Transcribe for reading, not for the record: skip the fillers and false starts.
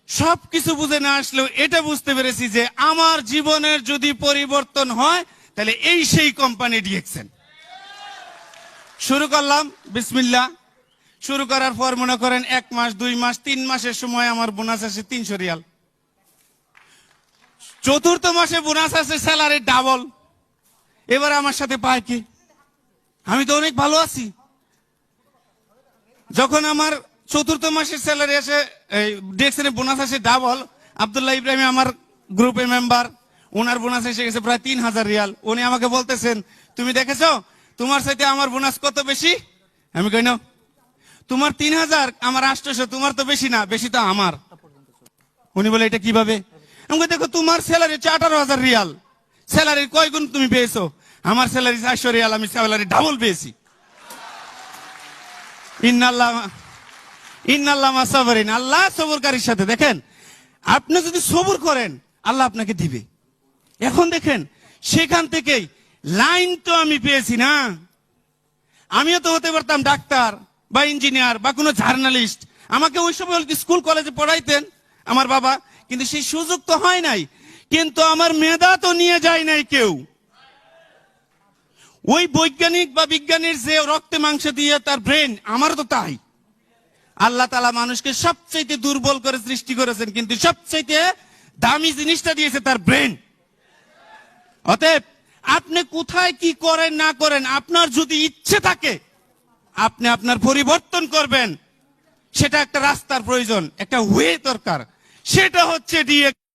সবকিছু বুঝে না আসলেও এটা বুঝতে পেরেছি যে আমার জীবনের যদি পরিবর্তন হয় তাহলে এই সেই কোম্পানি ডিএক্সএন। শুরু করলাম বিসমিল্লাহ। শুরু করার পর মনে করেন 1 মাস 2 মাস 3 মাসের সময় আমার বোনাস আসে 300 রিয়াল। চতুর্থ মাসে বোনাস আসে স্যালারি ডাবল। এবার আমার সাথে পায় কি? আমি তো অনেক ভালো আছি। যখন আমার চতুর্থ মাসের স্যালারি আসে, ডিএক্সএন বোনাস আসে ডাবল, আব্দুল্লাহ ইব্রাহিম আমার গ্রুপের মেম্বার, ওনার বোনাস এসে গেছে প্রায় 3000 রিয়াল। উনি আমাকে বলতেছেন, তুমি দেখেছো তোমার সাথে আমার বোনাস কত বেশি? আমি কই না, তোমার 3000 আমার 800, তোমার তো বেশি না, বেশি তো আমার। উনি বলে এটা কিভাবে? আমি দেখো তোমার স্যালারি 18,000 রিয়াল, স্যালারির কয় গুণ তুমি পেয়েছো? আমার স্যালারি 400 রিয়াল, আমি স্যালারি ডাবল পেয়েছি। ইন্নাল্লাহ মা সাবরিন, আল্লাহ সবরকারীর সাথে। দেখেন, আপনি যদি সবর করেন আল্লাহ আপনাকে দিবে। এখন দেখেন, সেখান থেকেই লাইন তো আমি পেয়েছি না। আমিও তো হতে পারতাম ডাক্তার বা ইঞ্জিনিয়ার বা কোনো জার্নালিস্ট। আমাকে ওই সময় স্কুল কলেজে পড়াইতেন আমার বাবা, কিন্তু সেই সুযোগ তো হয় নাই। কিন্তু আমার মেধা তো নিয়ে যায় নাই কেউ। ওই বৈজ্ঞানিক বা বিজ্ঞানীর যে রক্তে মাংস দিয়ে তার ব্রেন, আমার তো তাই। আল্লাহ তাআলা মানুষকে সবচেয়ে দুর্বল করে সৃষ্টি করেছেন, কিন্তু সবচেয়ে দামি জিনিসটা দিয়েছে তার ব্রেন। অতএব আপনি কোথায় কি করেন না করেন, আপনার যদি ইচ্ছে থাকে আপনি আপনার পরিবর্তন করবেন, সেটা একটা রাস্তার প্রয়োজন, একটা ওয়ে দরকার। সেটা হচ্ছে ডিএক্সএন।